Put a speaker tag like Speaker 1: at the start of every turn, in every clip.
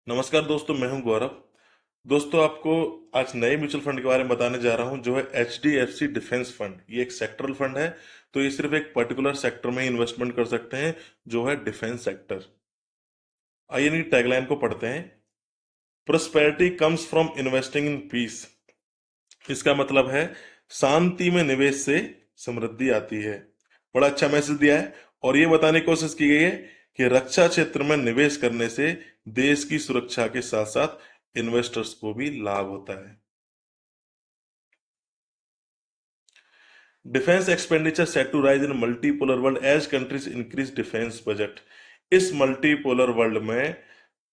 Speaker 1: नमस्कार दोस्तों, मैं हूं गौरव। दोस्तों, आपको आज नए म्यूचुअल फंड के बारे में बताने जा रहा हूं जो है HDFC डिफेंस फंड। ये एक सेक्टरल फंड है, तो ये सिर्फ एक पर्टिकुलर सेक्टर में ही इन्वेस्टमेंट कर सकते हैं, जो है डिफेंस सेक्टर। आइए इनकी टैगलाइन को पढ़ते हैं। Prosperity comes from investing in peace. इसका मतलब है शांति में निवेश से समृद्धि आती है। बड़ा अच्छा मैसेज दिया है। और ये बताने की कोशिश की गई है कि रक्षा क्षेत्र में निवेश करने से देश की सुरक्षा के साथ साथ इन्वेस्टर्स को भी लाभ होता है। Defence expenditure set to rise in multipolar world as countries increase defence budget. इस मल्टीपोलर वर्ल्ड में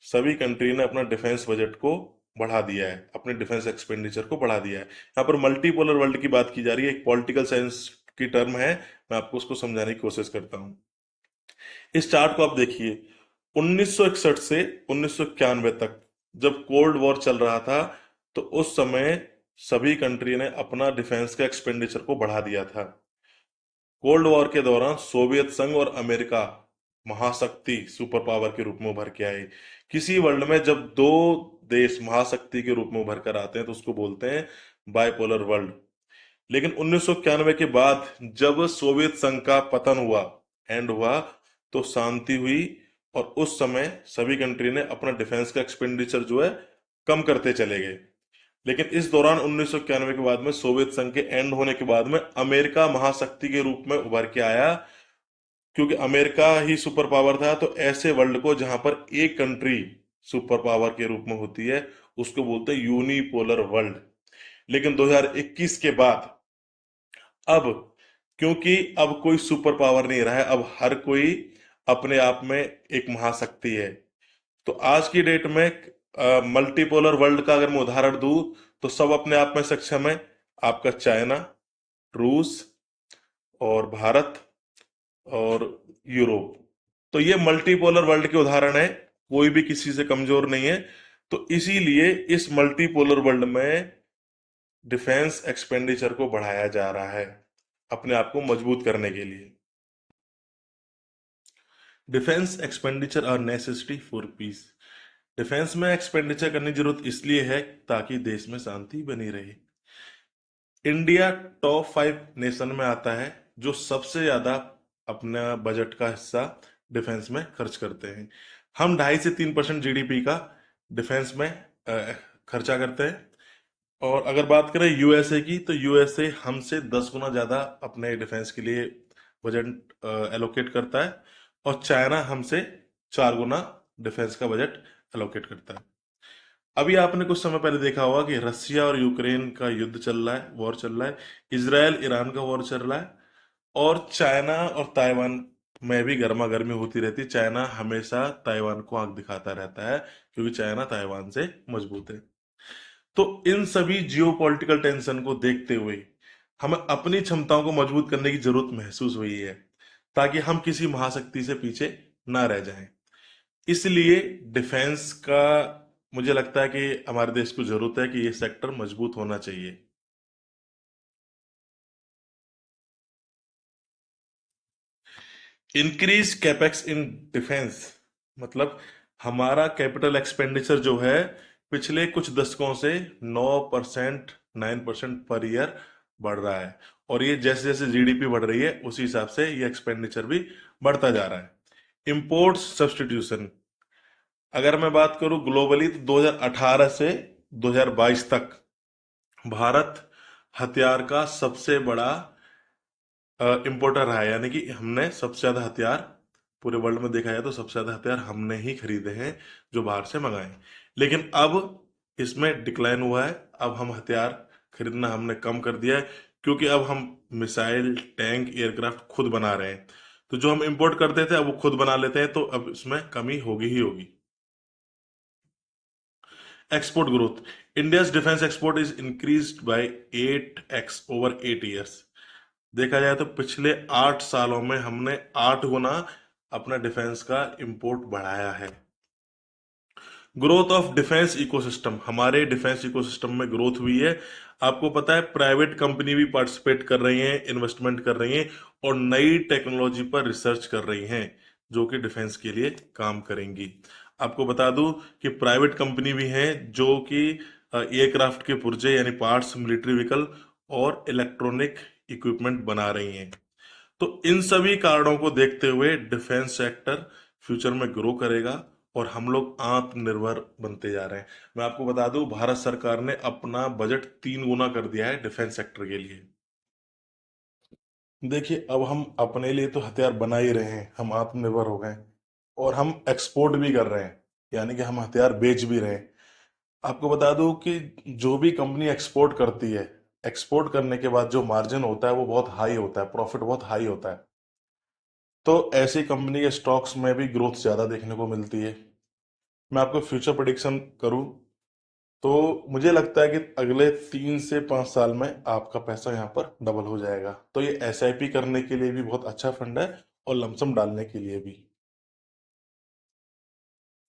Speaker 1: सभी कंट्री ने अपना डिफेंस बजट को बढ़ा दिया है, अपने डिफेंस एक्सपेंडिचर को बढ़ा दिया है। यहाँ पर मल्टीपोलर वर्ल्ड की बात की जा रही है, एक पॉलिटिकल साइंस की टर्म है। मैं आपको उसको समझाने की कोशिश करता हूँ। इस चार्ट को आप देखिए। 1961 से 1991 तक जब कोल्ड वॉर चल रहा था, तो उस समय सभी कंट्री ने अपना डिफेंस का एक्सपेंडिचर को बढ़ा दिया था। कोल्ड वॉर के दौरान सोवियत संघ और अमेरिका महाशक्ति सुपर पावर के रूप में उभर के आए। किसी वर्ल्ड में जब दो देश महाशक्ति के रूप में उभर कर आते हैं तो उसको बोलते हैं बाइपोलर वर्ल्ड। लेकिन 1991 के बाद जब सोवियत संघ का पतन हुआ, एंड हुआ, तो शांति हुई। और उस समय सभी कंट्री ने अपना डिफेंस का एक्सपेंडिचर जो है कम करते चले गए। लेकिन इस दौरान 1991 के बाद में सोवियत संघ के एंड होने के बाद में अमेरिका महाशक्ति के रूप में उभर के आया। क्योंकि अमेरिका ही सुपर पावर था, तो ऐसे वर्ल्ड को जहां पर एक कंट्री सुपर पावर के रूप में होती है उसको बोलते हैं यूनिपोलर वर्ल्ड। लेकिन 2021 के बाद अब, क्योंकि अब कोई सुपर पावर नहीं रहा है, अब हर कोई अपने आप में एक महाशक्ति है। तो आज की डेट में मल्टीपोलर वर्ल्ड का अगर मैं उदाहरण दूं तो सब अपने आप में सक्षम है। आपका चाइना, रूस और भारत और यूरोप। तो ये मल्टीपोलर वर्ल्ड के उदाहरण है, कोई भी किसी से कमजोर नहीं है। तो इसीलिए इस मल्टीपोलर वर्ल्ड में डिफेंस एक्सपेंडिचर को बढ़ाया जा रहा है, अपने आप को मजबूत करने के लिए। Defence expenditure are necessity for peace. Defence में एक्सपेंडिचर करने की जरूरत इसलिए है ताकि देश में शांति बनी रहे। इंडिया टॉप 5 नेशन में आता है जो सबसे ज्यादा अपना बजट का हिस्सा डिफेंस में खर्च करते हैं। हम 2.5 से 3% जीडीपी का डिफेंस में खर्चा करते हैं। और अगर बात करें यूएसए की, तो यूएसए हमसे 10 गुना ज्यादा अपने डिफेंस के लिए बजट एलोकेट करता है। और चाइना हमसे 4 गुना डिफेंस का बजट एलोकेट करता है। अभी आपने कुछ समय पहले देखा होगा कि रसिया और यूक्रेन का युद्ध चल रहा है, वॉर चल रहा है। इजराइल ईरान का वॉर चल रहा है। और चाइना और ताइवान में भी गर्मा गर्मी होती रहती है। चाइना हमेशा ताइवान को आंख दिखाता रहता है, क्योंकि चाइना ताइवान से मजबूत है। तो इन सभी जियोपॉलिटिकल टेंशन को देखते हुए हमें अपनी क्षमताओं को मजबूत करने की जरूरत महसूस हुई है, ताकि हम किसी महाशक्ति से पीछे ना रह जाएं। इसलिए डिफेंस का मुझे लगता है कि हमारे देश को जरूरत है कि ये सेक्टर मजबूत होना चाहिए। इंक्रीज कैपेक्स इन डिफेंस मतलब हमारा कैपिटल एक्सपेंडिचर जो है पिछले कुछ दशकों से 9%, 9% पर ईयर बढ़ रहा है। और ये जैसे जैसे जीडीपी बढ़ रही है उसी हिसाब से ये एक्सपेंडिचर भी बढ़ता जा रहा है। इंपोर्ट सब्स्टिट्यूशन, अगर मैं बात करूं ग्लोबली, तो 2018 से 2022 तक भारत हथियार का सबसे बड़ा इंपोर्टर रहा है। यानी कि हमने सबसे ज्यादा हथियार पूरे वर्ल्ड में देखा जाए तो सबसे ज्यादा हथियार हमने ही खरीदे हैं जो बाहर से मंगाए। लेकिन अब इसमें डिक्लाइन हुआ है। अब हम हथियार खरीदना हमने कम कर दिया है, क्योंकि अब हम मिसाइल, टैंक, एयरक्राफ्ट खुद बना रहे हैं। तो जो हम इंपोर्ट करते थे अब वो खुद बना लेते हैं, तो अब इसमें कमी होगी ही होगी। Export growth, India's defence export is increased by 8x over 8 years। देखा जाए तो पिछले 8 सालों में हमने 8 गुना अपना डिफेंस का इंपोर्ट बढ़ाया है। ग्रोथ ऑफ डिफेंस इकोसिस्टम, हमारे डिफेंस इकोसिस्टम में ग्रोथ हुई है। आपको पता है प्राइवेट कंपनी भी पार्टिसिपेट कर रही हैं, इन्वेस्टमेंट कर रही हैं और नई टेक्नोलॉजी पर रिसर्च कर रही हैं, जो कि डिफेंस के लिए काम करेंगी। आपको बता दूं कि प्राइवेट कंपनी भी है जो कि एयरक्राफ्ट के पुर्जे यानी पार्ट्स, मिलिट्री व्हीकल और इलेक्ट्रॉनिक इक्विपमेंट बना रही हैं। तो इन सभी कारणों को देखते हुए डिफेंस सेक्टर फ्यूचर में ग्रो करेगा और हम लोग आत्मनिर्भर बनते जा रहे हैं। मैं आपको बता दूं, भारत सरकार ने अपना बजट 3 गुना कर दिया है डिफेंस सेक्टर के लिए। देखिए, अब हम अपने लिए तो हथियार बना ही रहे हैं, हम आत्मनिर्भर हो गए और हम एक्सपोर्ट भी कर रहे हैं, यानी कि हम हथियार बेच भी रहे हैं। आपको बता दूं कि जो भी कंपनी एक्सपोर्ट करती है, एक्सपोर्ट करने के बाद जो मार्जिन होता है वो बहुत हाई होता है, प्रॉफिट बहुत हाई होता है। तो ऐसी कंपनी के स्टॉक्स में भी ग्रोथ ज़्यादा देखने को मिलती है। मैं आपको फ्यूचर प्रेडिक्शन करूं तो मुझे लगता है कि अगले 3 से 5 साल में आपका पैसा यहाँ पर डबल हो जाएगा। तो ये एसआईपी करने के लिए भी बहुत अच्छा फंड है और लमसम डालने के लिए भी।